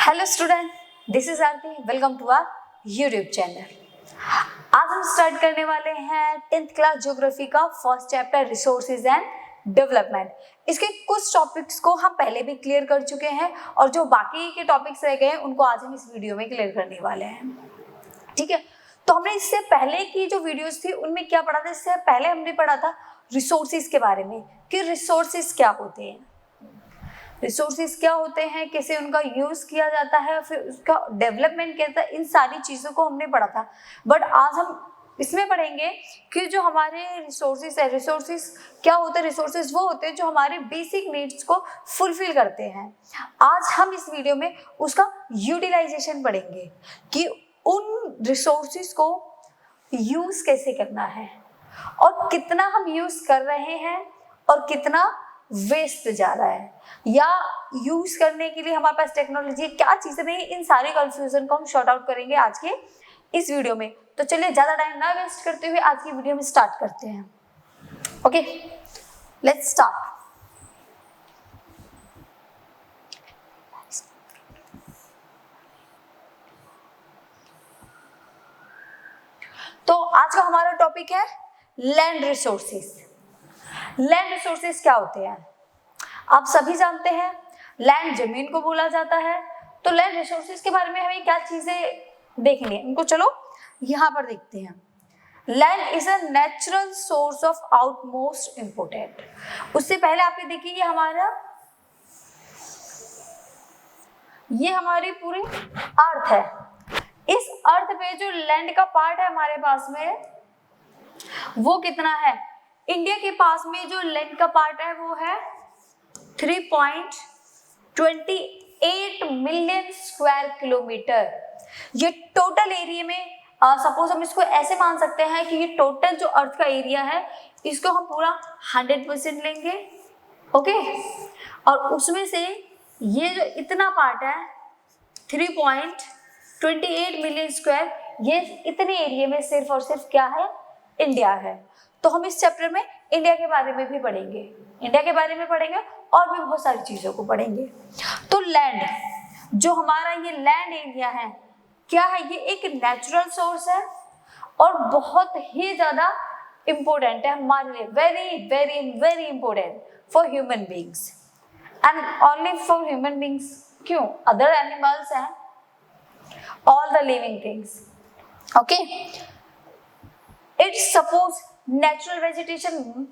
Hello student, this is Aarti. Welcome to our YouTube channel. आज हम start करने वाले हैं 10th क्लास ज्योग्राफी का first chapter resources and development. इसके कुछ टॉपिक्स को हम पहले भी क्लियर कर चुके हैं और जो बाकी के टॉपिक्स रह गए हैं उनको आज हम इस वीडियो में क्लियर करने वाले हैं। ठीक है, तो हमने इससे पहले की जो वीडियोस थी उनमें क्या पढ़ा था? इससे पहले हमने पढ़ा था रिसोर्सेज के बारे में कि रिसोर्सेज क्या होते हैं, रिसोर्सेज क्या होते हैं, कैसे उनका यूज किया जाता है, फिर उसका डेवलपमेंट कैसा है, इन सारी चीज़ों को हमने पढ़ा था। बट आज हम इसमें पढ़ेंगे कि जो हमारे रिसोर्सेज है, रिसोर्सेज क्या होते हैं? रिसोर्सेज वो होते हैं जो हमारे बेसिक नीड्स को फुलफिल करते हैं। आज हम इस वीडियो में उसका यूटिलाइजेशन पढ़ेंगे कि उन रिसोर्सेज को यूज कैसे करना है और कितना हम यूज कर रहे हैं और कितना वेस्ट जा रहा है, या यूज करने के लिए हमारे पास टेक्नोलॉजी क्या चीजें नहीं, इन सारे कंफ्यूजन को हम शॉर्ट आउट करेंगे आज के इस वीडियो में। तो चलिए ज्यादा टाइम ना वेस्ट करते हुए आज की वीडियो में स्टार्ट करते हैं। Okay, let's start. तो आज का हमारा टॉपिक है लैंड रिसोर्सेज। लैंड रिसोर्सेज क्या होते हैं? आप सभी जानते हैं लैंड जमीन को बोला जाता है। तो लैंड रिसोर्सेज के बारे में हमें क्या चीजें देखनी है, इनको चलो यहाँ पर देखते हैं। Land is a natural source of outmost important. उससे पहले आपने देखिए ये हमारी पूरी अर्थ है। इस अर्थ पे जो लैंड का पार्ट है हमारे पास में वो कितना है? इंडिया के पास में जो लैंड का पार्ट है वो है 3.28 मिलियन स्क्वायर किलोमीटर। ये टोटल एरिया में सपोज हम इसको ऐसे मान सकते हैं कि ये टोटल जो अर्थ का एरिया है इसको हम पूरा 100% लेंगे। ओके, और उसमें से ये जो इतना पार्ट है 3.28 मिलियन स्क्वायर, ये इतने एरिया में सिर्फ और सिर्फ क्या है? इंडिया है। तो हम इस चैप्टर में इंडिया के बारे में भी पढ़ेंगे, इंडिया के बारे में पढ़ेंगे और भी बहुत सारी चीजों को पढ़ेंगे। तो लैंड, जो हमारा ये लैंड एरिया है क्या है? ये एक नेचुरल सोर्स है और बहुत ही ज्यादा इंपॉर्टेंट है हमारे लिए। Very very very important for human beings and only for human beings. क्यों? अदर एनिमल्स हैं, all the living things. Okay, it's suppose natural vegetation.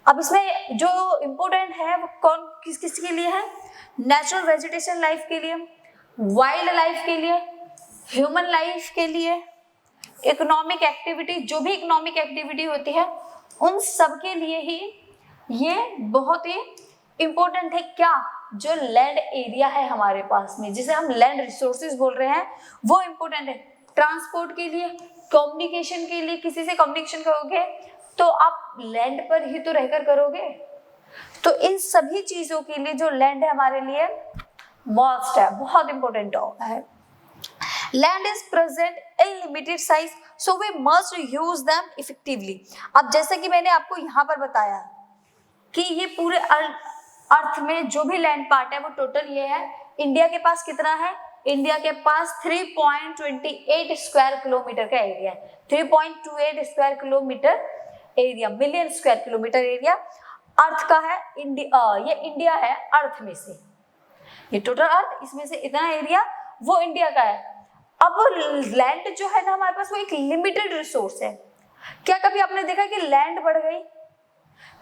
अब इसमें जो इम्पोर्टेंट है वो कौन किस किस के लिए है? नेचुरल वेजिटेशन लाइफ के लिए, वाइल्ड लाइफ के लिए, ह्यूमन लाइफ के लिए, इकोनॉमिक एक्टिविटी, जो भी इकोनॉमिक एक्टिविटी होती है उन सब के लिए ही ये बहुत ही इम्पोर्टेंट है। क्या? जो लैंड एरिया है हमारे पास में, जिसे हम लैंड रिसोर्सेज बोल रहे हैं, वो इम्पोर्टेंट है ट्रांसपोर्ट के लिए, कम्युनिकेशन के लिए। किसी से कम्युनिकेशन करोगे तो आप लैंड पर ही तो रहकर करोगे। तो इन सभी चीजों के लिए जो लैंड है हमारे लिए मस्ट है, बहुत इंपॉर्टेंट है। Land is present in limited size, so we must use them effectively. अब जैसा कि मैंने आपको यहाँ पर बताया कि ये पूरे अर्थ में जो भी लैंड पार्ट है वो टोटल ये है। इंडिया के पास कितना है? इंडिया के पास 3.28 स्क्वायर किलोमीटर का एरिया है। 3.28 square kilometre area, million square kilometre area earth का है। ये इंडिया है अर्थ में से, ये टोटल अर्थ, इसमें से इतना एरिया वो इंडिया का है। अब लैंड जो है ना हमारे पास वो एक लिमिटेड रिसोर्स है। क्या कभी आपने देखा कि लैंड बढ़ गई?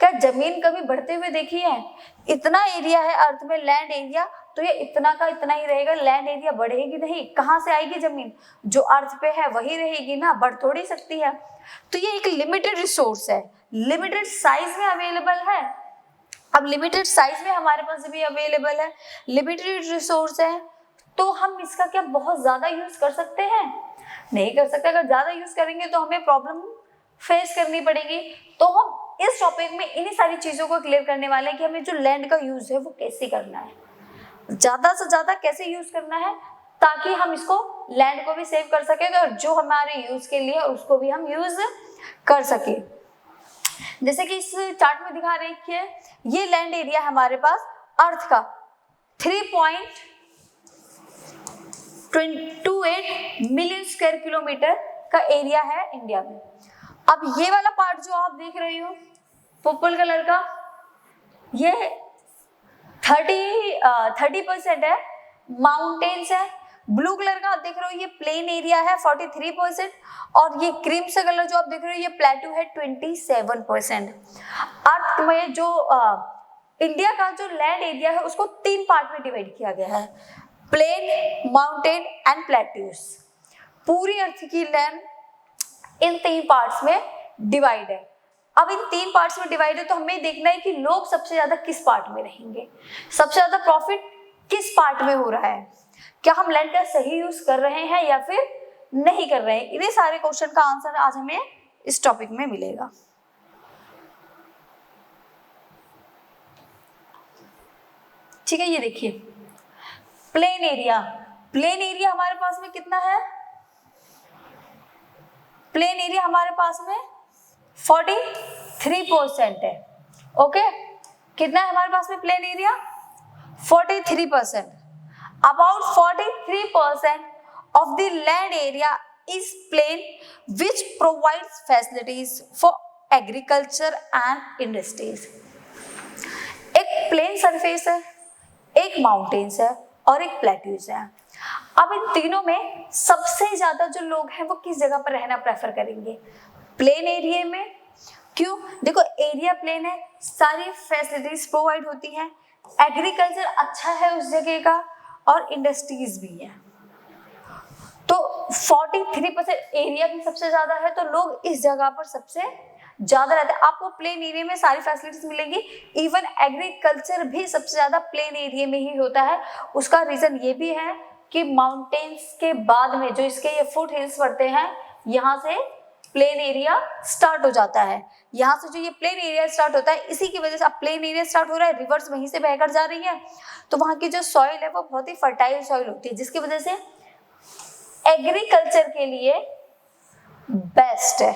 क्या जमीन कभी बढ़ते हुए देखी है? इतना एरिया है अर्थ में लैंड एरिया, तो ये इतना का इतना ही रहेगा, लैंड एरिया बढ़ेगी नहीं। कहाँ से आएगी जमीन? जो अर्थ पे है वही रहेगी ना, बढ़ थोड़ी सकती है। तो ये एक लिमिटेड रिसोर्स है, लिमिटेड साइज में अवेलेबल है। अब लिमिटेड साइज में हमारे पास भी अवेलेबल है, लिमिटेड रिसोर्स है, तो हम इसका क्या बहुत ज्यादा यूज कर सकते हैं? नहीं कर सकते। अगर ज्यादा यूज करेंगे तो हमें प्रॉब्लम फेस करनी पड़ेगी। तो हम इस टॉपिक में इन्हीं सारी चीजों को क्लियर करने वाले हैं कि हमें जो लैंड का यूज है वो कैसे करना है, ज्यादा से ज्यादा कैसे यूज करना है, ताकि हम इसको लैंड को भी सेव कर सके और जो हमारे यूज के लिए उसको भी हम यूज कर सके। जैसे कि इस चार्ट में दिखा रही है, ये लैंड एरिया हमारे पास अर्थ का 28 मिलियन स्क्वायर किलोमीटर का एरिया है इंडिया में। अब ये वाला पार्ट जो आप देख रहे हो पर्पल कलर का, ये 30% है, माउंटेन्स है। ब्लू कलर का आप देख रहे हो ये प्लेन एरिया है 43%, और ये क्रीम से कलर जो आप देख रहे हो ये प्लेटू है 27%। अर्थ में जो इंडिया का जो लैंड एरिया है उसको 3 पार्ट में डिवाइड किया गया है, प्लेन, माउंटेन एंड प्लेट्यूज। पूरी अर्थ की लैंड इन 3 पार्ट्स में डिवाइड है। अब इन 3 पार्ट्स में डिवाइड है तो हमें देखना है कि लोग सबसे ज्यादा किस पार्ट में रहेंगे, सबसे ज्यादा प्रॉफिट किस पार्ट में हो रहा है, क्या हम लैंड का सही यूज कर रहे हैं या फिर नहीं कर रहे हैं। इन्हीं सारे क्वेश्चन का आंसर आज हमें इस टॉपिक में मिलेगा। ठीक है, ये देखिए प्लेन एरिया। प्लेन एरिया हमारे पास में कितना है, प्लेन एरिया हमारे पास में 43% है। ओके, कितना है हमारे पास में plain area, 43%। About 43% of the land area is plain, which provides facilities for agriculture and industries। एक प्लेन सरफेस है, एक माउंटेन्स है और एक प्लेट्यूज है। अब इन तीनों में सबसे ज्यादा जो लोग हैं वो किस जगह पर रहना प्रेफर करेंगे, प्लेन एरिया में। क्यों, देखो एरिया प्लेन है, सारी फैसिलिटीज प्रोवाइड होती हैं, एग्रीकल्चर अच्छा है उस जगह का और इंडस्ट्रीज भी है। तो 43% एरिया भी सबसे ज्यादा है तो लोग इस जगह पर सबसे ज्यादा रहते हैं। आपको प्लेन एरिया में सारी फैसिलिटीज मिलेंगी, इवन एग्रीकल्चर भी सबसे ज्यादा प्लेन एरिया में ही होता है। उसका रीजन ये भी है कि माउंटेन्स के बाद में जो इसके ये फुट हिल्स पड़ते हैं, यहाँ से प्लेन एरिया स्टार्ट हो जाता है। यहाँ से जो ये प्लेन एरिया स्टार्ट होता है, इसी की वजह से अब प्लेन एरिया स्टार्ट हो रहा है, रिवर्स वहीं से बहकर जा रही है, तो वहाँ की जो सॉइल है वो बहुत ही फर्टाइल सॉइल होती है, जिसकी वजह से एग्रीकल्चर के लिए बेस्ट है।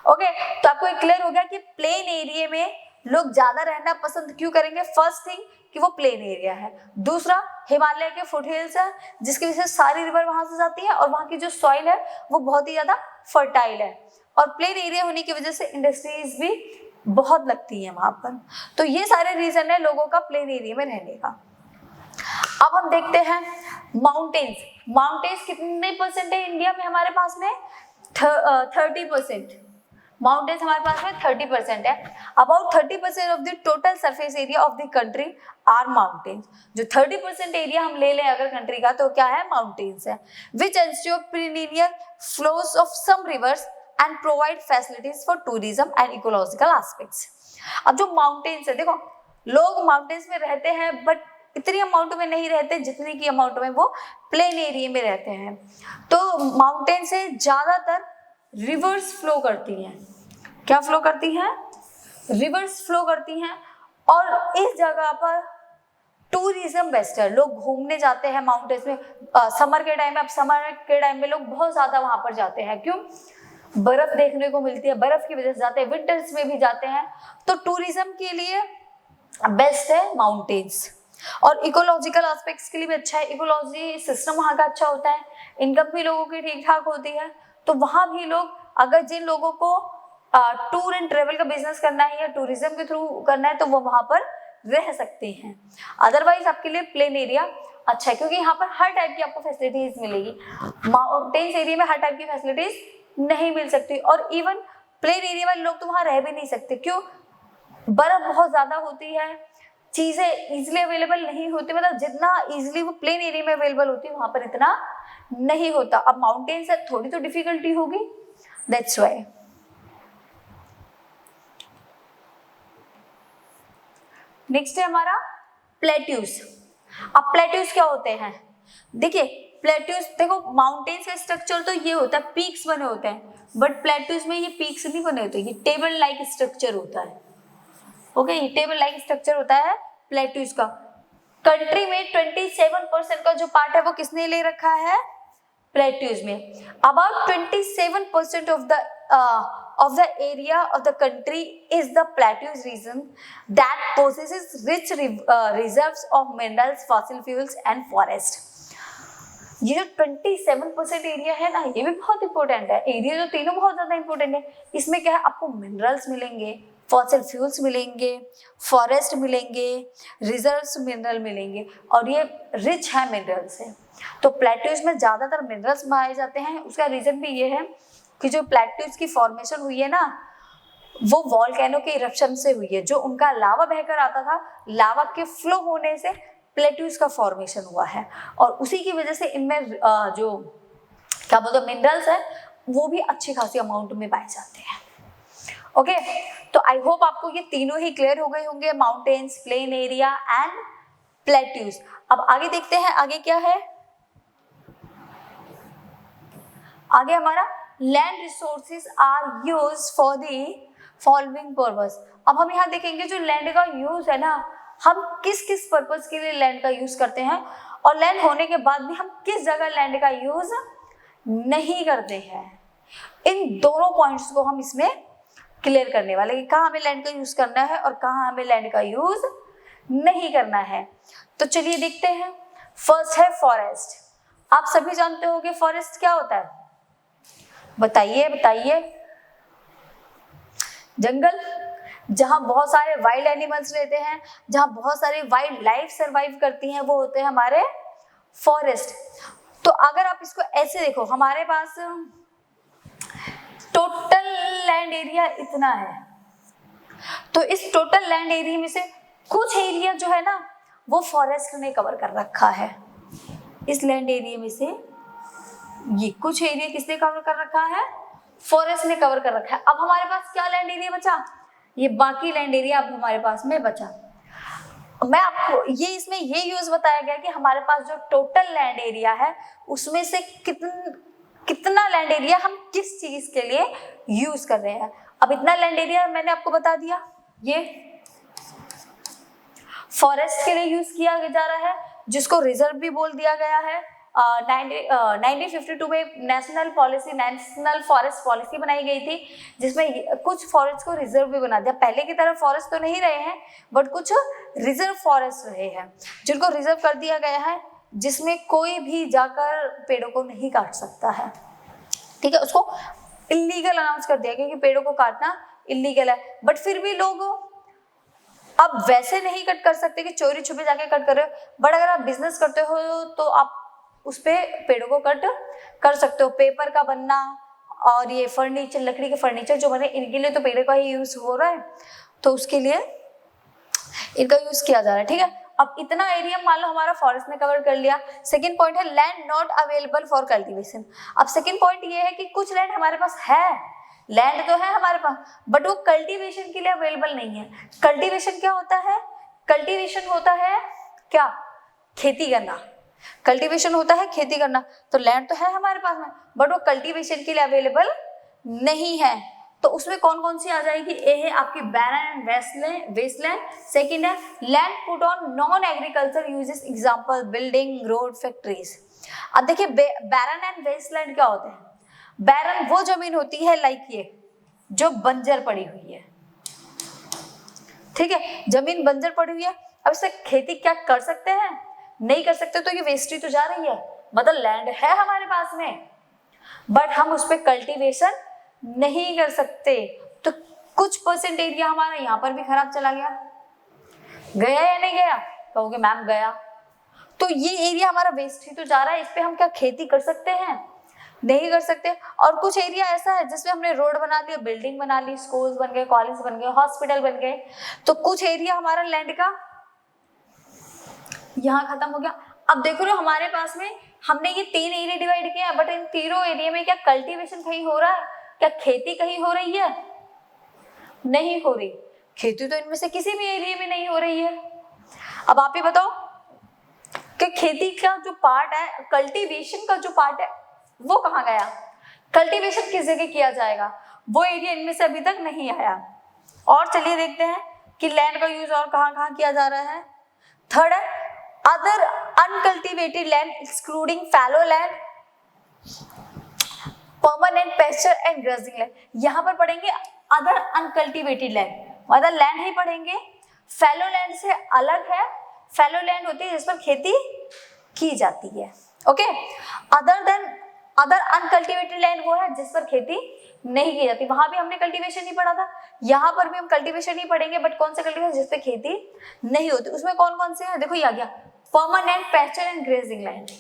ओके, तो आपको एक क्लियर हो गया कि प्लेन एरिया में लोग ज्यादा रहना पसंद क्यों करेंगे। फर्स्ट थिंग कि वो प्लेन एरिया है, दूसरा हिमालय के फुट हिल्स है जिसकी वजह से सारी रिवर वहां से जाती है और वहां की जो सॉइल है वो बहुत ही ज्यादा फर्टाइल है, और प्लेन एरिया होने की वजह से इंडस्ट्रीज भी बहुत लगती है वहां पर। तो ये सारे रीजन है लोगों का प्लेन एरिया में रहने का। अब हम देखते हैं माउंटेन्स। माउंटेन्स कितने परसेंट है इंडिया में हमारे पास में, 30%। माउंटेन्स हमारे पास में 30% है। About 30% of the total surface area of the country are mountains. जो 30% एरिया हम ले लें अगर कंट्री का तो क्या है, माउंटेन्स है। Which ensure perennial flows of some rivers and provide facilities for tourism and ecological aspects. अब जो माउंटेन्स है, देखो लोग माउंटेन्स में रहते हैं बट इतनी अमाउंट में नहीं रहते जितनी की अमाउंट में वो प्लेन एरिया में रहते हैं। तो माउंटेन से ज्यादातर रिवर्स फ्लो करती हैं। क्या फ्लो करती हैं, रिवर्स फ्लो करती हैं, और इस जगह पर टूरिज्म बेस्ट है। लोग घूमने जाते हैं माउंटेन्स में समर के टाइम में। अब समर के टाइम में लोग बहुत ज्यादा वहां पर जाते हैं, क्यों, बर्फ देखने को मिलती है, बर्फ की वजह से जाते हैं, विंटर्स में भी जाते हैं। तो टूरिज्म के लिए बेस्ट है माउंटेन्स, और इकोलॉजिकल एस्पेक्ट्स के लिए भी अच्छा है। इकोलॉजी सिस्टम वहाँ का अच्छा होता है, इनकम भी लोगों की ठीक ठाक होती है। तो वहाँ भी लोग, अगर जिन लोगों को टूर एंड ट्रेवल का बिजनेस करना है या टूरिज्म के थ्रू करना है तो वो वहाँ पर रह सकते हैं। अदरवाइज आपके लिए प्लेन एरिया अच्छा है, क्योंकि यहाँ पर हर टाइप की आपको फैसिलिटीज मिलेगी। माउंटेन्स एरिया में हर टाइप की फैसिलिटीज नहीं मिल सकती, और इवन प्लेन एरिया वाले लोग तो वहाँ रह भी नहीं सकते। क्यों, बर्फ बहुत ज्यादा होती है, चीजें इजीली अवेलेबल नहीं होती, मतलब जितना इजीली वो प्लेन एरिया में अवेलेबल होती है वहां पर इतना नहीं होता। अब माउंटेन से थोड़ी तो डिफिकल्टी होगी, दैट्स व्हाई। नेक्स्ट है हमारा प्लेट्यूज। अब प्लेट्यूज क्या होते हैं, देखिए प्लेट्यूज, देखो माउंटेन्स का स्ट्रक्चर तो ये होता है, पीक्स बने होते हैं, बट प्लेट्यूज में ये पीक्स नहीं बने होते, ये टेबल लाइक स्ट्रक्चर होता है। ओके, ये टेबल लाइक स्ट्रक्चर होता है प्लेट्यूज का। कंट्री में 27% का जो पार्ट है वो किसने ले रखा है, प्लेट्यूज में। About 27% of the area of the country is the plateaus region that possesses rich reserves of minerals, fossil fuels and forest। ये जो 27% एरिया है ना, ये भी बहुत इंपॉर्टेंट है। एरिया जो तीनों बहुत ज्यादा इंपॉर्टेंट है। इसमें क्या है, आपको मिनरल्स मिलेंगे, फॉसिल फ्यूल्स मिलेंगे, फॉरेस्ट मिलेंगे, रिजर्व्स मिनरल मिलेंगे, और ये रिच है मिनरल से। तो प्लेट्यूज में ज्यादातर मिनरल्स पाए जाते हैं। उसका रीजन भी ये है कि जो प्लेट्यूज की फॉर्मेशन हुई है ना, वो वॉल्केनो के इरप्शन से हुई है। जो उनका लावा बहकर आता था, लावा के फ्लो होने से प्लेट्यूज का फॉर्मेशन हुआ है, और उसी की वजह से इनमें जो क्या बोलते हैं मिनरल्स है, वो भी अच्छी खासी अमाउंट में पाए जाते हैं। ओके, तो आई होप आपको ये तीनों ही क्लियर हो गए होंगे, mountains, plain area and plateaus. अब आगे देखते हैं, आगे क्या है। आगे हमारा land resources are use for the following purpose. अब हम यहाँ देखेंगे जो लैंड का यूज है ना, हम किस किस पर्पस के लिए लैंड का यूज करते हैं, और लैंड होने के बाद भी हम किस जगह लैंड का यूज नहीं करते हैं। इन दोनों पॉइंट्स को हम इसमें क्लियर करने वाले कि कहाँ हमें लैंड का यूज करना है और कहाँ हमें लैंड का यूज नहीं करना है। तो चलिए देखते हैं। फर्स्ट है फॉरेस्ट। आप सभी जानते हो कि फॉरेस्ट क्या होता है, बताइए बताइए। जंगल, जहां बहुत सारे वाइल्ड एनिमल्स रहते हैं, जहां बहुत सारी वाइल्ड लाइफ सर्वाइव करती हैं, वो होते हैं हमारे फॉरेस्ट। तो अगर आप इसको ऐसे देखो, हमारे पास टोटल लैंड एरिया इतना है, तो इस टोटल लैंड एरिया में से कुछ एरिया जो है ना, वो फॉरेस्ट ने कवर कर रखा है। इस लैंड एरिया में से ये कुछ एरिया किसने कवर कर रखा है, फॉरेस्ट ने कवर कर रखा है। अब हमारे पास क्या लैंड एरिया बचा, ये बाकी लैंड एरिया अब हमारे पास में बचा। मैं आपको ये इसमें ये यूज बताया गया कि हमारे पास जो टोटल लैंड एरिया है, उसमें से कितना लैंड एरिया हम किस चीज के लिए यूज कर रहे हैं। अब इतना लैंड एरिया मैंने आपको बता दिया, ये फॉरेस्ट के लिए यूज किया जा रहा है, जिसको रिजर्व भी बोल दिया गया है। 1952 में नेशनल फॉरेस्ट पॉलिसी बनाई गई थी, जिसमें कुछ फॉरेस्ट को रिजर्व भी बना दिया। पहले की तरह फॉरेस्ट तो नहीं रहे हैं, बट कुछ रिजर्व फॉरेस्ट रहे हैं, जिनको रिजर्व कर दिया गया है, जिसमें कोई भी जाकर पेड़ों को नहीं काट सकता है। ठीक है, उसको इलीगल अनाउंस कर दिया क्योंकि पेड़ों को काटना इलीगल है। बट फिर भी लोग अब वैसे नहीं कट कर सकते कि चोरी छुपे जाके कट कर रहे हो, बट अगर आप बिजनेस करते हो तो आप उस पे पेड़ों को कट कर सकते हो। पेपर का बनना और ये फर्नीचर, लकड़ी के फर्नीचर जो बने, इनके लिए तो पेड़ का ही यूज हो रहा है, तो उसके लिए इनका यूज किया जा रहा है। ठीक है, अब इतना एरिया मान लो हमारा फॉरेस्ट ने कवर कर लिया। सेकंड पॉइंट है land not available for cultivation. अब सेकंड पॉइंट ये है कि कुछ लैंड हमारे पास है, लैंड तो है हमारे पास, बट वो कल्टीवेशन के लिए अवेलेबल नहीं है। कल्टीवेशन क्या होता है, कल्टीवेशन होता है क्या, खेती करना। कल्टीवेशन होता है खेती करना। तो लैंड तो है हमारे पास में, बट वो कल्टीवेशन के लिए अवेलेबल नहीं है। तो उसमें कौन कौन सी आ जाएगी, ए है आपकी बैरन एंड वेस्टलैंड। सेकंड है land put on non agriculture uses, example building, road, factories. अब देखिए बैरन एंड वेस्टलैंड क्या होते हैं। बैरन वो जमीन होती है लाइक ये जो बंजर पड़ी हुई है। ठीक है, जमीन बंजर पड़ी हुई है, अब इससे खेती क्या कर सकते हैं, नहीं कर सकते, तो ये वेस्टी तो जा रही है। मतलब लैंड है हमारे पास में, बट हम उस पर कल्टीवेशन नहीं कर सकते। तो कुछ परसेंट एरिया हमारा यहाँ पर भी खराब चला गया। गया या नहीं गया, कहोगे मैम गया। तो ये एरिया हमारा वेस्ट ही तो जा रहा है, इस पे हम क्या खेती कर सकते हैं, नहीं कर सकते। और कुछ एरिया ऐसा है जिसमें हमने रोड बना लिया, बिल्डिंग बना ली, स्कूल्स बन गए, कॉलेज बन गए, हॉस्पिटल बन गए। तो कुछ एरिया हमारा लैंड का यहाँ खत्म हो गया। अब देखो ना हमारे पास में हमने ये 3 एरिया डिवाइड किया, बट इन तीनों एरिया में क्या कल्टीवेशन कहीं हो रहा है, क्या खेती कहीं हो रही है, नहीं हो रही। खेती तो इनमें से किसी भी एरिया में नहीं हो रही है। अब आप ही बताओ कि खेती का जो पार्ट है, कल्टीवेशन का जो पार्ट है, वो कहाँ गया। कल्टीवेशन किस जगह किया जाएगा, वो एरिया इनमें से अभी तक नहीं आया। और चलिए देखते हैं कि लैंड का यूज और कहाँ कहाँ किया जा रहा है। थर्ड है other uncultivated land excluding fallow land, permanent pasture and grazing land. यहाँ पर पढ़ेंगे अदर अनकल्टिवेटेड लैंड, मतलब लैंड ही पढ़ेंगे। फैलो लैंड से अलग है, फैलो लैंड होती है जिस पर खेती की जाती है। ओके। अदर अनकल्टिवेटेड लैंड वो है जिस पर खेती नहीं की जाती, वहां भी हमने कल्टीवेशन ही पढ़ा था, यहाँ पर भी हम कल्टीवेशन ही पढ़ेंगे, बट कौन सा कल्टीवेशन जिस पे खेती नहीं होती, उसमें कौन कौन से हैं, देखो ये आ गया permanent pasture and grazing land.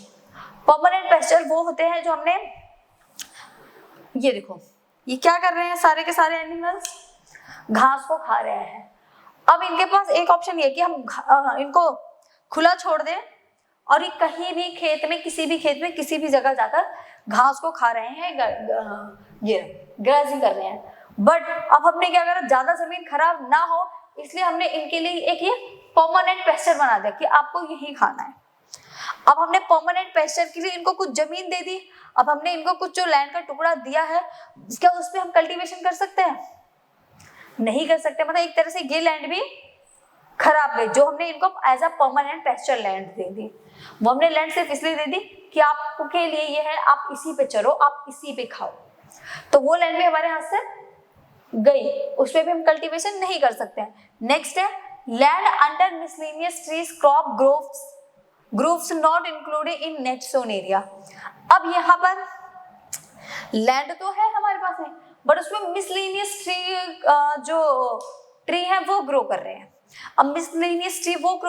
Permanent pasture वो होते हैं जो हमने, ये देखो ये क्या कर रहे हैं, सारे के सारे एनिमल्स घास को खा रहे हैं। अब इनके पास एक ऑप्शन ये कि हम इनको खुला छोड़ दें और ये कहीं भी खेत में, किसी भी खेत में, किसी भी जगह जाकर घास को खा रहे हैं, ये ग्रेजिंग कर रहे हैं। बट अब हमने क्या करा, ज्यादा जमीन खराब ना हो इसलिए हमने इनके लिए एक ये परमानेंट पैस्चर बना दिया कि आपको यही खाना है। अब हमने परमानेंट पैस्चर के लिए इनको कुछ जमीन दे दी, अब हमने इनको कुछ जो लैंड का टुकड़ा दिया है, क्या उस पर हम कल्टीवेशन कर सकते हैं? नहीं कर सकते। मतलब एक तरह से ये लैंड भी खराब गई जो हमने इनको as a permanent pasture land दे दी। वो हमने लैंड सिर्फ इसलिए दे दी कि आपके लिए ये है, आप इसी पे चलो, आप इसी पे खाओ, तो वो लैंड भी हमारे हाथ से गई, उस पर भी हम कल्टीवेशन नहीं कर सकते हैं। नेक्स्ट है land under miscellaneous trees crop groups not included in net sown area. अब यहाँ पर लैंड तो है हमारे पास में, बट उसमें मिसलेनियस ट्री जो ट्री है वो ग्रो कर रहे हैं। अब मिसलेनियस ट्री वो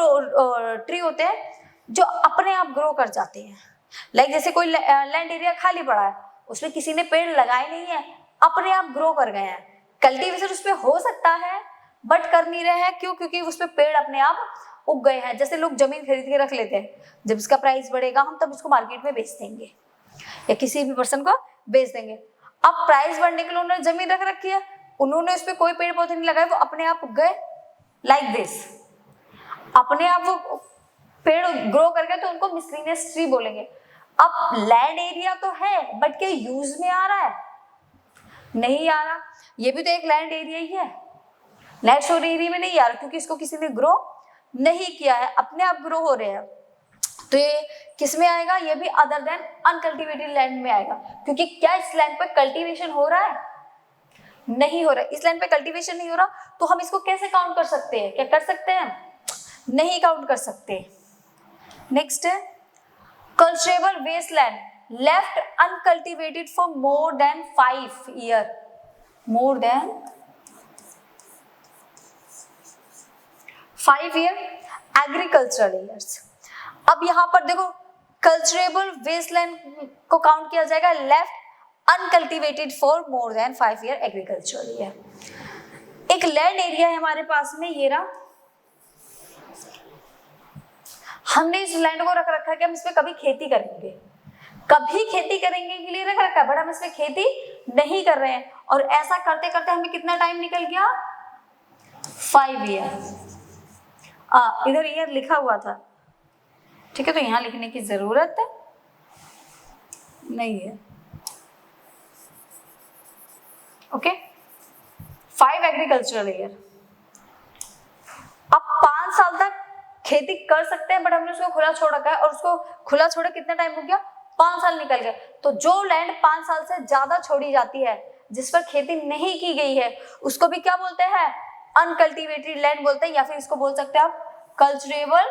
ट्री होते हैं जो अपने आप ग्रो कर जाते हैं। लाइक जैसे कोई लैंड एरिया खाली पड़ा है, उसमें किसी ने पेड़ लगाए नहीं है, अपने आप ग्रो कर गए हैं। कल्टीवेशन उस पर हो सकता है बट कर नहीं रहे हैं, क्यों? क्योंकि उस पर पेड़ अपने आप उग गए हैं। जैसे लोग जमीन खरीद के रख लेते हैं, जब इसका प्राइस बढ़ेगा हम तब इसको मार्केट में बेच देंगे या किसी भी पर्सन को बेच देंगे। अब प्राइस बढ़ने के लिए उन्होंने जमीन रख रखी है, उन्होंने उस पर कोई पेड़ पौधे नहीं लगाए, वो अपने आप उग गए लाइक दिस, अपने आप वो पेड़ ग्रो कर गए, तो उनको मिसलेनियस ट्री बोलेंगे। अब लैंड एरिया तो है बट क्या यूज में आ रहा है? नहीं आ रहा। ये भी तो एक लैंड एरिया ही है, लैंड सोन एरिया में नहीं आ रहा क्योंकि इसको किसी ने ग्रो नहीं किया है, अपने आप ग्रो हो रहे हैं। तो ये किस में आएगा? ये भी अदर देन अनकल्टिवेटेड लैंड में आएगा, क्योंकि क्या इस लैंड पर कल्टीवेशन हो रहा है? नहीं हो रहा है। इस लैंड पे कल्टीवेशन नहीं हो रहा, तो हम इसको कैसे काउंट कर सकते हैं? क्या कर सकते हैं? नहीं काउंट कर सकते। नेक्स्ट है culturable wasteland left uncultivated for more than 5 year, more than 5 year agricultural years. अब यहां पर देखो कल्चरेबल वेस्टलैंड को काउंट किया जाएगा left uncultivated for more than 5 year agricultural year. एक लैंड एरिया है हमारे पास में, ये रहा, हमने इस लैंड को रख रखा है कि हम इस पे कभी खेती करेंगे, कभी खेती करेंगे के लिए रख रखा है, बट हम इसमें खेती नहीं कर रहे हैं। और ऐसा करते करते हमें कितना टाइम निकल गया? 5 ईयर। इधर ईयर लिखा हुआ था, ठीक है, तो यहां लिखने की जरूरत नहीं है। Okay, 5 agricultural year. अब 5 साल तक खेती कर सकते हैं, बट हमने उसको खुला छोड़ रखा है, और उसको खुला छोड़े कितना टाइम हो गया? 5 साल निकल गए। तो जो लैंड 5 साल से ज्यादा छोड़ी जाती है, जिस पर खेती नहीं की गई है, उसको भी क्या बोलते हैं? अनकल्टिवेटेड लैंड बोलते हैं, या फिर इसको बोल सकते हैं आप कल्चरेबल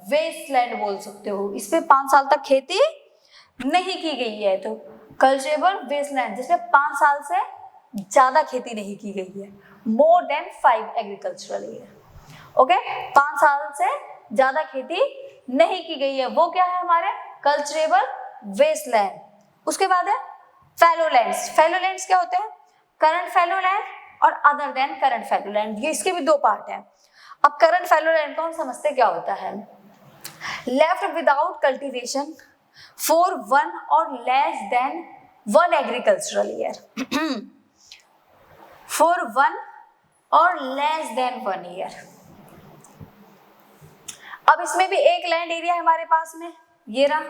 वेस्टलैंड बोल सकते हो। इस पे 5 साल तक खेती नहीं की गई है, तो कल्चरेबल वेस्टलैंड जिसमें 5 साल से ज्यादा खेती नहीं की गई है, मोर देन 5 एग्रीकल्चरल ईयर। ओके, 5 साल से ज्यादा खेती नहीं की गई है, वो क्या है हमारे? Culturable wasteland. उसके बाद है फैलो लैंड्स। फैलो लैंड्स क्या होते हैं? करंट फैलो लैंड और other than current fallow land, ये इसके भी 2 पार्ट हैं। अब करंट फैलो लैंड को हम समझते क्या होता है? लेफ्ट विदाउट कल्टीवेशन फॉर 1 और less than 1 agricultural year, for 1 और लेस देन 1 ईयर। अब इसमें भी एक लैंड एरिया है हमारे पास में, ये रहा,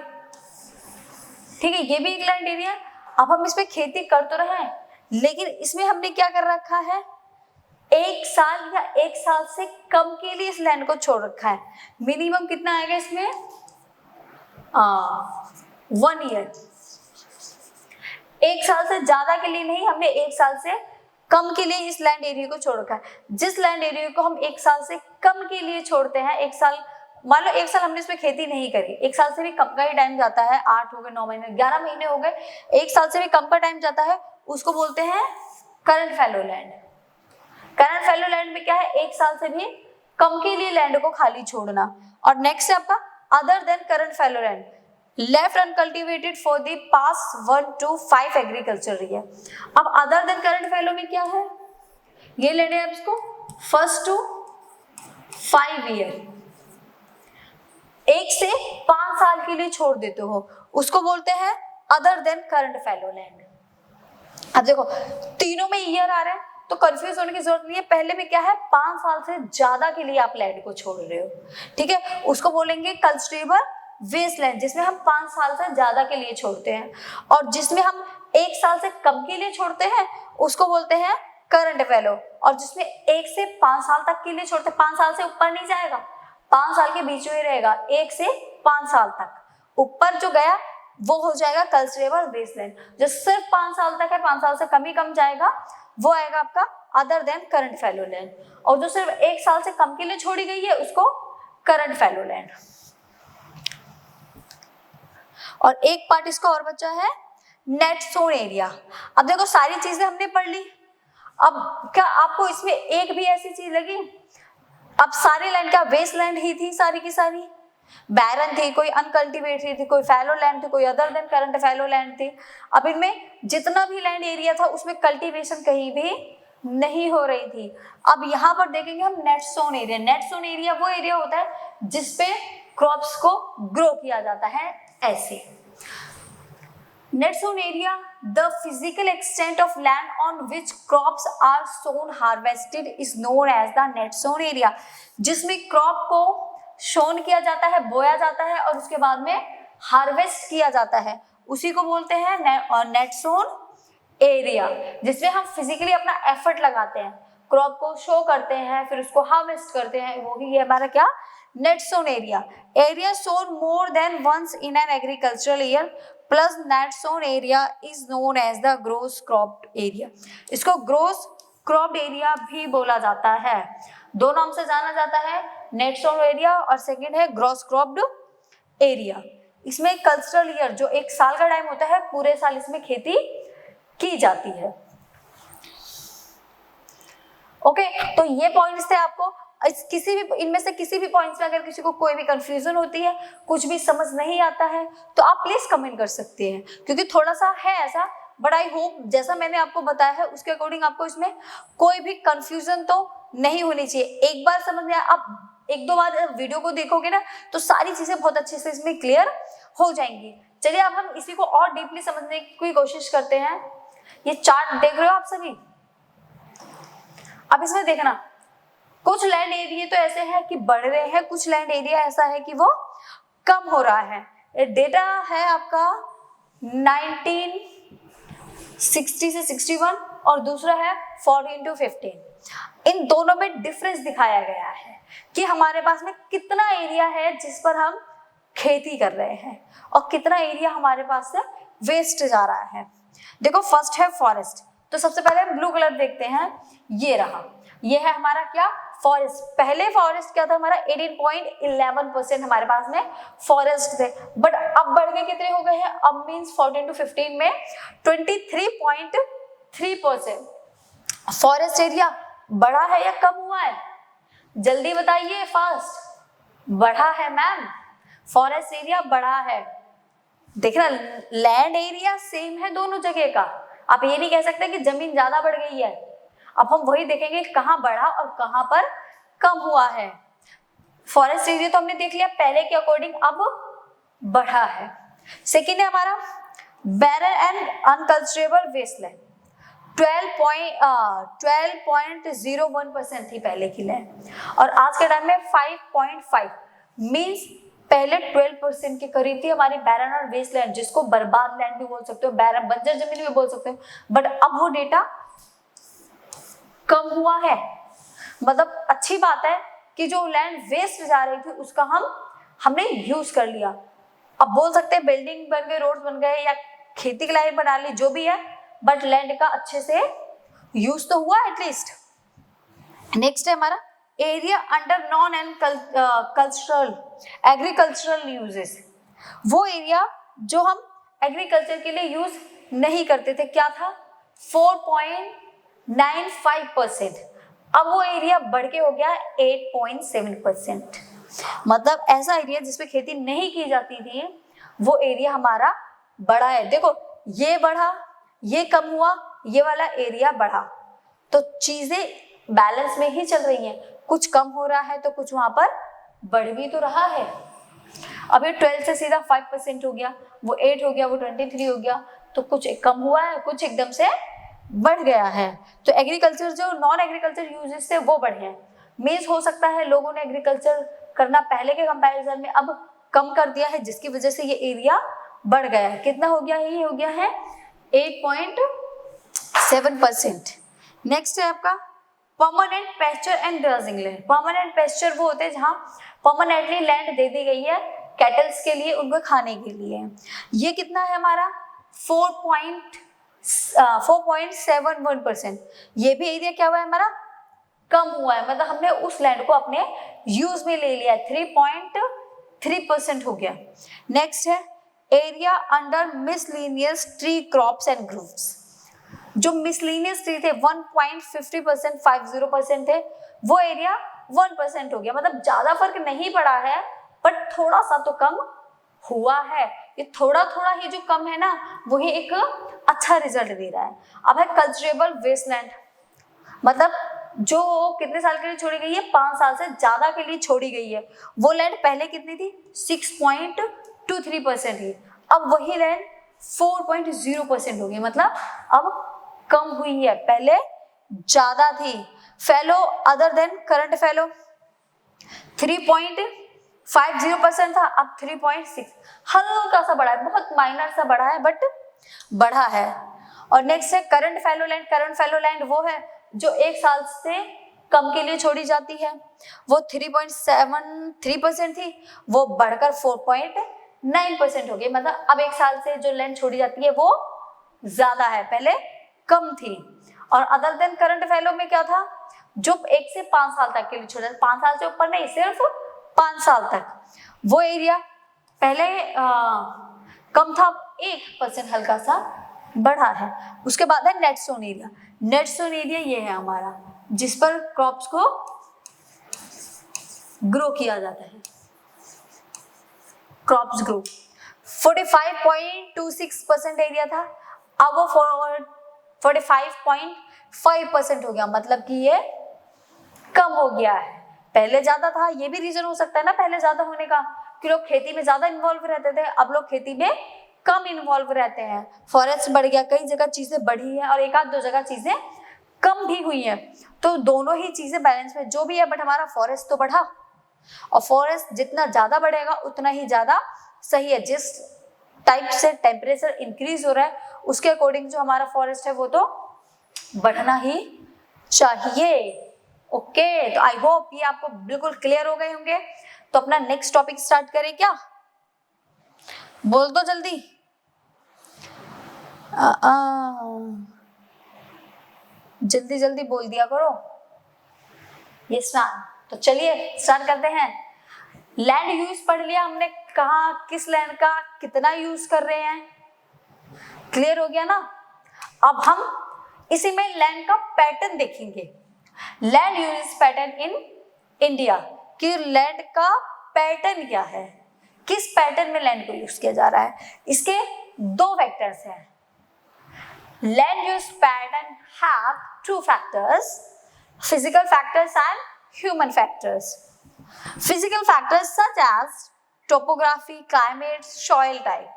ठीक है, ये भी एक लैंड एरिया। अब हम इस पे खेती कर तो रहे हैं, लेकिन इसमें हमने क्या कर रखा है? 1 साल या 1 साल से कम के लिए इस लैंड को छोड़ रखा है। मिनिमम कितना आएगा इसमें? 1 ईयर। 1 साल से ज्यादा के लिए नहीं, हमने 1 साल से कम के लिए इस लैंड एरिया को छोड़ रखा है। जिस लैंड एरिया को हम 1 साल से कम के लिए छोड़ते हैं, 1 साल मान लो 1 साल हमने इसमें खेती नहीं करी, 1 साल से भी कम का ही टाइम जाता है, 8 हो गए, 9 महीने, 11 महीने हो गए, 1 साल से भी कम का टाइम जाता है, उसको बोलते हैं current fallow land. Current fallow land में क्या है, 1 साल से भी कम के लिए लैंड को खाली छोड़ना। और नेक्स्ट है आपका other than current fallow land, left uncultivated for the past 1 to 5 agriculture year. अब अदर देन करंट फैलो में क्या है, ये लेने हैं इसको 1 to 5 ईयर, 1 से 5 साल के लिए छोड़ देते हो, उसको बोलते हैं other than current fallow land. अब देखो तीनों में ईयर आ रहा है तो कंफ्यूज होने की जरूरत नहीं है, पहले में क्या है 5 साल से ज्यादा के लिए आप लैंड को छोड़ रहे हो, ठीक है, उसको बोलेंगे कल्चरेबल वेस्टलैंड, जिसमें हम 5 साल से ज्यादा के लिए छोड़ते हैं, और जिसमें हम 1 साल से कम के लिए छोड़ते हैं उसको बोलते हैं करंट फैलो, और जिसमें 1 से 5 साल तक के लिए छोड़ते, 5 साल से ऊपर नहीं जाएगा, 5 साल के बीच में रहेगा, 1 से 5 साल तक, ऊपर जो गया वो हो जाएगा कल्चरेबल वेस्टलैंड। जो सिर्फ 5 साल तक है, 5 साल से कम ही कम जाएगा, वो आएगा आपका other than current fallow land, और जो सिर्फ 1 साल से कम के लिए छोड़ी गई है उसको करंट फैलो लैंड। और एक पार्ट इसका और बचा है नेट सोन एरिया। अब देखो सारी चीजें हमने पढ़ ली, अब क्या आपको इसमें एक भी ऐसी चीज लगी, अब सारी लैंड क्या वेस्ट लैंड ही थी, सारी की सारी बैरन थी, कोई अनकल्टिवेटेड थी, कोई फैलो लैंड थी, कोई other than current fallow land थी। अब इनमें जितना भी लैंड एरिया था उसमें कल्टीवेशन कहीं भी नहीं हो रही थी। अब यहाँ पर देखेंगे हम net sown area. Net sown area वो एरिया होता है जिसपे क्रॉप्स को ग्रो किया जाता है, ऐसे। Net sown area, the physical extent of land on which crops are sown harvested is known as the net sown area, जिसमें क्रॉप को सोन किया जाता है, बोया जाता है और उसके बाद में हार्वेस्ट किया जाता है, उसी को बोलते हैं नेट सोन एरिया, जिसमें हम फिजिकली अपना एफर्ट लगाते हैं, क्रॉप को शो करते हैं, फिर उसको हार्वेस्ट करते हैं, वो ही है हमारा क्या net sown area. Area sown more than once in an agricultural year plus net sown area is known as the gross cropped area. इसको ग्रोस क्रॉप्ड एरिया भी बोला जाता है, दो नाम से जाना जाता है, नेट सोन एरिया और सेकंड है ग्रोस क्रॉप्ड एरिया। इसमें कल्चरल ईयर जो 1 साल का टाइम होता है, पूरे साल इसमें खेती की जाती है। ओके, तो ये पॉइंट्स थे आपको। किसी भी इनमें से किसी भी पॉइंट्स में अगर किसी को कोई भी कंफ्यूजन होती है, कुछ भी समझ नहीं आता है, तो आप प्लीज कमेंट कर सकते हैं, क्योंकि थोड़ा सा है ऐसा, बट आई होप जैसा मैंने आपको बताया है उसके अकॉर्डिंग आपको इसमें कोई भी कंफ्यूजन तो नहीं होनी चाहिए। एक बार समझ में आया, आप 1-2 बार वीडियो को देखोगे ना तो सारी चीजें बहुत अच्छे से इसमें क्लियर हो जाएंगी। चलिए अब हम इसी को और डीपली समझने की कोशिश करते हैं। ये चार्ट देख रहे हो आप सभी, अब इसमें देखना कुछ लैंड एरिया तो ऐसे है कि बढ़ रहे हैं, कुछ लैंड एरिया ऐसा है कि वो कम हो रहा है। ये डेटा है आपका 1960 से 61 और दूसरा है 14 to 15। इन दोनों में डिफरेंस दिखाया गया है कि हमारे पास में कितना एरिया है जिस पर हम खेती कर रहे हैं और कितना एरिया हमारे पास से वेस्ट जा रहा है। देखो फर्स्ट है फॉरेस्ट, तो सबसे पहले हम ब्लू कलर देखते हैं, ये रहा, ये है हमारा क्या फॉरेस्ट। पहले फॉरेस्ट क्या था हमारा 18.11% हमारे पास में फॉरेस्ट थे, बट अब बढ़ के कितने हो गए हैं, अब मींस 14 to 15 में 23.3%। फॉरेस्ट एरिया बढ़ा है या कम हुआ है, जल्दी बताइए फास्ट। बढ़ा है मैम, फॉरेस्ट एरिया बढ़ा है। देखना लैंड एरिया सेम है दोनों जगह का, आप ये नहीं कह सकते कि जमीन ज्यादा बढ़ गई है। अब हम वही देखेंगे कहाँ बढ़ा और कहाँ पर कम हुआ है। फॉरेस्ट एरिया तो हमने देख लिया पहले के अकॉर्डिंग अब बढ़ा है। सेकेंड है हमारा बैरन एंड अनकल्चरेबल वेस्टलैंड, 12.01% थी पहले की लैंड और आज के टाइम में 5.5 मीन्स पहले 12% के करीब थी हमारी बैरन और वेस्टलैंड, जिसको बर्बाद लैंड भी बोल सकते हो, बैरन बंजर जमीन भी बोल सकते हो, बट अब वो डेटा कम हुआ है। मतलब अच्छी बात है कि जो लैंड वेस्ट जा रही थी उसका हमने यूज कर लिया। अब बोल सकते हैं बिल्डिंग बन गए, रोड बन गए या खेती के लायक बना ली, जो भी है, बट लैंड का अच्छे से यूज तो हुआ एटलीस्ट। नेक्स्ट है हमारा area under non and cultural agricultural uses, वो एरिया जो हम एग्रीकल्चर के लिए यूज नहीं करते थे, क्या था 4.95%, अब वो एरिया बढ़ के हो गया 8.7%। मतलब ऐसा एरिया जिसपे खेती नहीं की जाती थी वो एरिया हमारा बढ़ा है। देखो ये बढ़ा, ये कम हुआ, ये वाला एरिया बढ़ा, तो चीजें बैलेंस में ही चल रही हैं, कुछ कम हो रहा है तो कुछ वहां पर बढ़ भी तो रहा है। अब ये 12 से सीधा 5% हो गया, वो 8 हो गया, वो 23 हो गया, तो कुछ कम हुआ है, कुछ एकदम से बढ़ गया है। तो एग्रीकल्चर जो नॉन एग्रीकल्चर यूजेस थे वो बढ़े हैं। मीन्स हो सकता है लोगों ने एग्रीकल्चर करना पहले के कंपैरिजन में अब कम कर दिया है, जिसकी वजह से ये एरिया बढ़ गया है। कितना हो गया है? ये हो गया है 8.7%। नेक्स्ट है आपका permanent pasture and grazing land. Permanent pasture वो होते हैं जहाँ परमानेंटली लैंड दे दी गई है कैटल्स के लिए, उनको खाने के लिए। ये कितना है हमारा 4.71%। ये भी एरिया क्या हुआ है हमारा? कम हुआ है, मतलब हमने उस लैंड को अपने यूज में ले लिया है, 3.3% हो गया। नेक्स्ट है area under miscellaneous tree crops and groups. जो मिसलेनियस ट्री थे 1.50% 50% थे, वो एरिया 1% हो गया। मतलब ज्यादा फर्क नहीं पड़ा है, बट थोड़ा सा तो कम हुआ है। ये थोड़ा थोड़ा ही जो कम है ना, वही एक अच्छा रिजल्ट दे रहा है। अब है कल्चरेबल वेस्टलैंड, मतलब जो कितने साल के लिए छोड़ी गई है? 5 साल से ज्यादा के लिए छोड़ी गई है। वो लैंड पहले कितनी थी? 6.23% थी, अब वही लैंड 4.0% हो गई, मतलब अब कम हुई है, पहले ज्यादा थी। Fellow other than current fellow 3.50% था, अब 3.6, हल्का सा बढ़ा है, बहुत माइनर सा बढ़ा है, बट बढ़ा है। और नेक्स्ट है current fellow land. Current fellow land वो है जो 1 साल से कम के लिए छोड़ी जाती है, वो 3.73% थी, वो बढ़कर 4.9% हो गई। मतलब अब 1 साल से जो लैंड छोड़ी जाती है वो ज्यादा है, पहले कम थी। और अदर देन करंट फेलो में क्या था? जो 1 से 5 साल तक के लिए छोड़ा, 5 साल से ऊपर नहीं, सिर्फ 5 साल तक, वो एरिया पहले कम था, 1% हल्का सा बढ़ा है। उसके बाद है net sown area. Net sown area ये है हमारा, जिस पर क्रॉप्स को ग्रो किया जाता है, क्रॉप्स ग्रो। 45.26% एरिया था, अब वो 45.5% हो गया, मतलब कि ये कम हो गया है। पहले ज्यादा था, ये भी रीजन हो सकता है ना पहले ज्यादा होने का, कि लोग खेती में ज्यादा इन्वॉल्व रहते थे, अब लोग खेती में कम इन्वॉल्व रहते हैं। फॉरेस्ट बढ़ गया, कई जगह चीजें बढ़ी है और एक आध 2 जगह चीजें कम भी हुई है, तो दोनों ही चीजें बैलेंस में जो भी है, बट हमारा फॉरेस्ट तो बढ़ा, और फॉरेस्ट जितना ज्यादा बढ़ेगा उतना ही ज्यादा सही है। जिस टाइप से टेम्परेचर इंक्रीज हो रहा है उसके अकॉर्डिंग जो हमारा फॉरेस्ट है वो तो बढ़ना ही चाहिए। ओके, तो आई होप ये आपको बिल्कुल क्लियर हो गए होंगे। तो अपना नेक्स्ट टॉपिक स्टार्ट करें क्या? बोल दो जल्दी। जल्दी जल्दी बोल दिया करो। ये स्टार्ट, तो चलिए स्टार्ट करते हैं। लैंड यूज पढ़ लिया हमने, कहा किस लैंड का कितना यूज कर रहे हैं, क्लियर हो गया ना। अब हम इसी में लैंड का पैटर्न देखेंगे। Land use pattern in India, कि लैंड का पैटर्न क्या है, किस पैटर्न में लैंड को यूज किया जा रहा है। इसके 2 फैक्टर्स हैं। Land use pattern have 2 factors, physical factors and human factors. Physical factors such as topography, climate, soil type.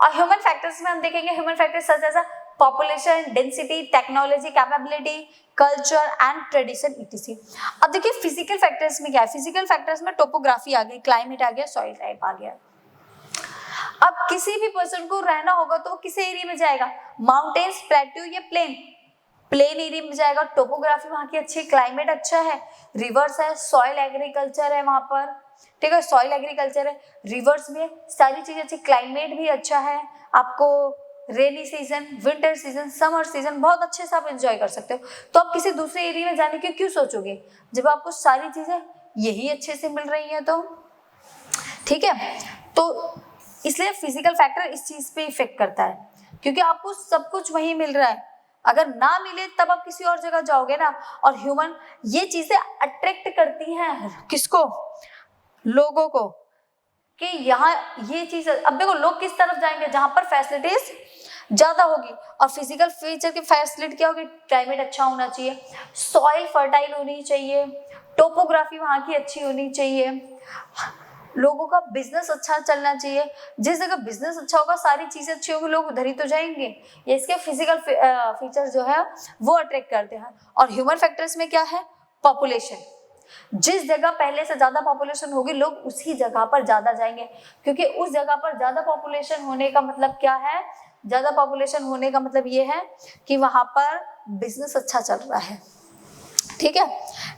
और ह्यूमन फैक्टर्स में हम देखेंगे human factors such as population, density, technology, capability, culture and tradition ETC. अब देखिए physical factors में क्या है। Physical factors में टोपोग्राफी आ गई, क्लाइमेट आ गया, सॉइल टाइप आ गया। अब किसी भी पर्सन को रहना होगा तो वो किस एरिया में जाएगा? माउंटेन्स, प्लेट्यू या प्लेन? प्लेन एरिया में जाएगा। टोपोग्राफी वहाँ की अच्छी, क्लाइमेट अच्छा है, रिवर्स है, सॉइल एग्रीकल्चर है वहाँ पर, ठीक है, सॉइल एग्रीकल्चर है, रिवर्स भी है, सारी चीजें अच्छी, क्लाइमेट भी अच्छा है, आपको rainy season, winter season, summer season बहुत अच्छे से आप एंजॉय कर सकते हो। तो आप किसी दूसरे एरिया में जाने की क्यों सोचोगे जब आपको सारी चीजें यही अच्छे से मिल रही हैं। तो ठीक है, तो इसलिए फिजिकल फैक्टर इस चीज पे इफेक्ट करता है, क्योंकि आपको सब कुछ वहीं मिल रहा है। अगर ना मिले तब आप किसी और जगह जाओगे ना। और ह्यूमन ये चीजें अट्रैक्ट करती हैं किसको, लोगों को, कि यहाँ ये चीज, अब देखो लोग किस तरफ जाएंगे जहां पर फैसिलिटीज ज्यादा होगी। और फिजिकल फीचर की फैसिलिटी क्या होगी, क्लाइमेट अच्छा होना चाहिए, सॉइल फर्टाइल होनी चाहिए, टोपोग्राफी वहां की अच्छी होनी चाहिए, लोगों का बिजनेस अच्छा चलना चाहिए। जिस जगह बिजनेस अच्छा होगा, सारी चीजें अच्छी होगी, लोग उधर ही तो जाएंगे। ये इसके फिजिकल फीचर जो है वो अट्रैक्ट करते हैं। और ह्यूमन फैक्टर्स में क्या है, पॉपुलेशन। जिस जगह पहले से ज्यादा पॉपुलेशन होगी, लोग उसी जगह पर ज्यादा जाएंगे, क्योंकि उस जगह पर ज्यादा पॉपुलेशन होने का मतलब क्या है, ज्यादा पॉपुलेशन होने का मतलब ये है कि वहां पर बिजनेस अच्छा चल रहा है। ठीक है,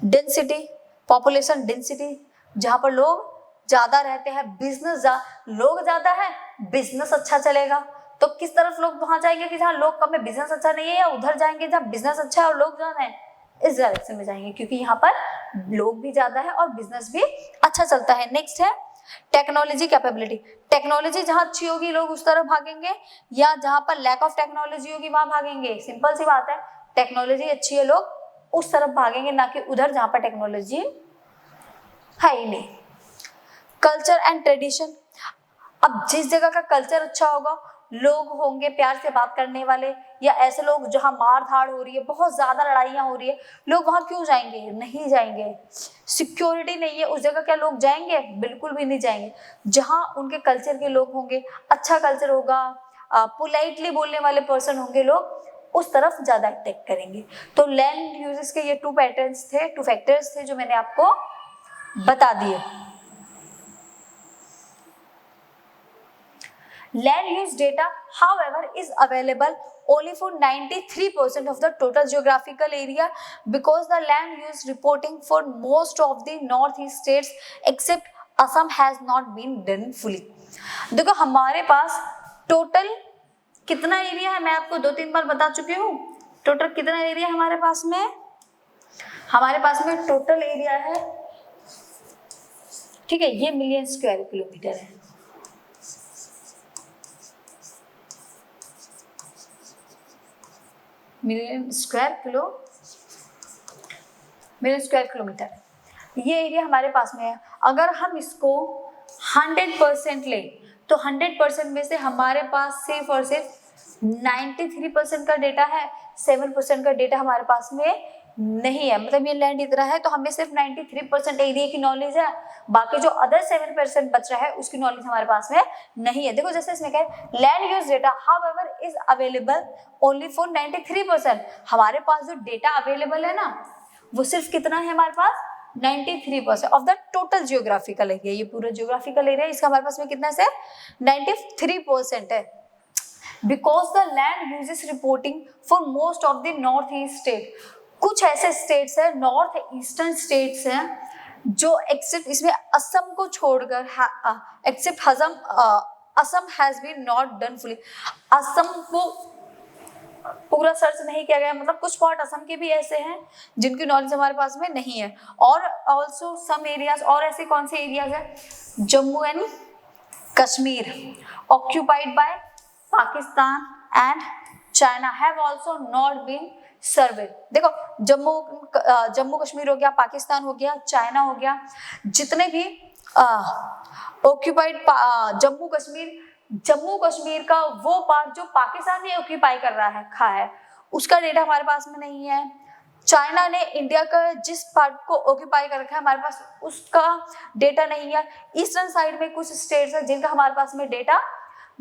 डेंसिटी, पॉपुलेशन डेंसिटी, जहां पर लोग ज्यादा रहते हैं, बिजनेस लोग ज्यादा है, बिजनेस अच्छा चलेगा। तो किस तरफ लोग वहां जाएंगे कि जहां लोग कम है, बिजनेस अच्छा नहीं है, या उधर जाएंगे जहां बिजनेस अच्छा है और लोग ज्यादा है, इस डायरेक्शन में जाएंगे, क्योंकि यहाँ पर लोग भी ज्यादा है और बिजनेस भी अच्छा चलता है। नेक्स्ट है टेक्नोलॉजी कैपेबिलिटी। टेक्नोलॉजी जहां अच्छी होगी लोग उस तरफ भागेंगे, या जहां पर लैक ऑफ टेक्नोलॉजी होगी वहां भागेंगे। सिंपल सी बात है, टेक्नोलॉजी अच्छी है लोग उस तरफ भागेंगे, ना कि उधर जहां पर टेक्नोलॉजी है ही नहीं। कल्चर एंड ट्रेडिशन, अब जिस जगह का कल्चर अच्छा होगा, लोग होंगे प्यार से बात करने वाले, या ऐसे लोग जहां मार धाड़ हो रही है, बहुत ज्यादा लड़ाइयां हो रही है, लोग वहां क्यों जाएंगे, नहीं जाएंगे। सिक्योरिटी नहीं है उस जगह, क्या लोग जाएंगे, बिल्कुल भी नहीं जाएंगे। जहां उनके कल्चर के लोग होंगे, अच्छा कल्चर होगा, पोलाइटली बोलने वाले पर्सन होंगे, लोग उस तरफ ज्यादा अटैक करेंगे। तो लैंड यूजेस के ये 2 पैटर्न्स थे, 2 फैक्टर्स थे जो मैंने आपको बता दिए। Land use data, however, is available only for 93% of the total geographical area, because the land use reporting for most of the northeast states except Assam has not been done fully. देखो हमारे पास total कितना area है, मैं आपको 2-3 बार बता चुकी हूँ। Total कितना एरिया हमारे पास में टोटल एरिया है, ठीक है, ये मिलियन स्क्वायर किलोमीटर है। मिलियन स्क्वायर किलोमीटर ये एरिया हमारे पास में है। अगर हम इसको 100% ले तो 100% में से हमारे पास सिर्फ और सिर्फ 93% का डेटा है, 7% का डेटा हमारे पास में नहीं है। मतलब ये लैंड इतना है तो हमें सिर्फ 93% एरिया की नॉलेज है, बाकी जो अदर 7% बच रहा है उसकी नॉलेज हमारे पास में नहीं है। देखो जैसे इसमें क्या है, land use data however is available only for 93%। हमारे पास जो डेटा अवेलेबल है ना वो सिर्फ कितना है हमारे पास, 93% of the total geographical area. ये पूरा जियोग्राफिकल एरिया इसका हमारे पास में कितना है, 93% है। Because the land uses reporting for most of the north east state. कुछ ऐसे स्टेट्स है, नॉर्थ ईस्टर्न स्टेट्स हैं जो एक्सेप्ट इसमें असम को छोड़कर except Assam has been not done fully. Assam को पूरा सर्च नहीं किया गया, मतलब कुछ पार्ट असम के भी ऐसे हैं जिनकी नॉलेज हमारे पास में नहीं है। और ऑल्सो सम एरियाज, और ऐसे कौन से एरियाज है, Jammu and Kashmir occupied by Pakistan and China have also not been survey. देखो जम्मू कश्मीर हो गया, पाकिस्तान हो गया, चाइना हो गया, जितने भी ऑक्यूपाइड जम्मू कश्मीर का वो पार्ट जो पाकिस्तान ने ऑक्यूपाई कर रहा है उसका डेटा हमारे पास में नहीं है। चाइना ने इंडिया का जिस पार्ट को ऑक्यूपाई कर रखा है हमारे पास उसका डेटा नहीं है। ईस्टर्न साइड में कुछ स्टेट्स हैं जिनका हमारे पास में डेटा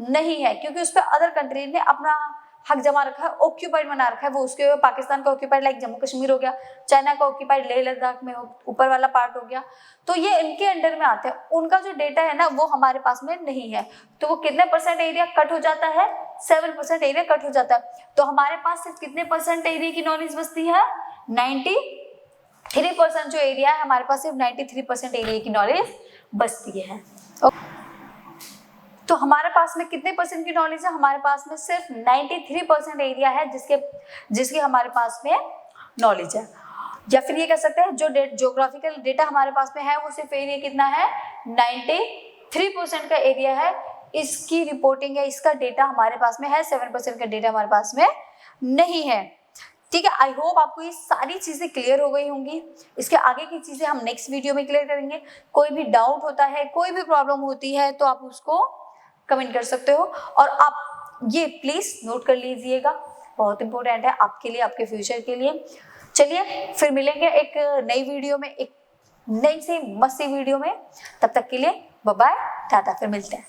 नहीं है, क्योंकि उस पर अदर कंट्री ने अपना हक जमा रखा है, ऑक्यूपाइड बना रखा है। वो उसके पाकिस्तान का ऑक्यूपाइड लाइक जम्मू कश्मीर हो गया, चाइना का ऑक्यूपाइड लेह लद्दाख में ऊपर वाला पार्ट हो गया, तो ये इनके अंडर में आते हैं। उनका जो डेटा है ना वो हमारे पास में नहीं है, तो वो कितने % एरिया कट हो जाता है, 7% एरिया कट हो जाता है। तो हमारे पास सिर्फ कितने % एरिया की नॉलेज बचती है, 93% जो एरिया है हमारे पास सिर्फ 93% एरिया की नॉलेज बचती है। तो हमारे पास में कितने परसेंट की नॉलेज है? हमारे पास में सिर्फ 93% एरिया है जिसकी हमारे पास में नॉलेज है। या फिर ये कह सकते हैं जो ज्योग्राफिकल डेटा हमारे पास में है वो सिर्फ एरिया कितना है? 93% का एरिया है। इसकी रिपोर्टिंग है, इसका डेटा हमारे पास में है, 7% का डेटा हमारे पास में नहीं है। ठीक है, आई होप आपको ये सारी चीजें क्लियर हो गई होंगी। इसके आगे की चीजें हम नेक्स्ट वीडियो में क्लियर करेंगे। कोई भी डाउट होता है, कोई भी प्रॉब्लम होती है तो आप उसको कमेंट कर सकते हो, और आप ये प्लीज नोट कर लीजिएगा, बहुत इंपॉर्टेंट है आपके लिए, आपके फ्यूचर के लिए। चलिए फिर मिलेंगे एक नई वीडियो में, एक नई सी मस्ती वीडियो में। तब तक के लिए बाय बाय, टाटा, फिर मिलते हैं।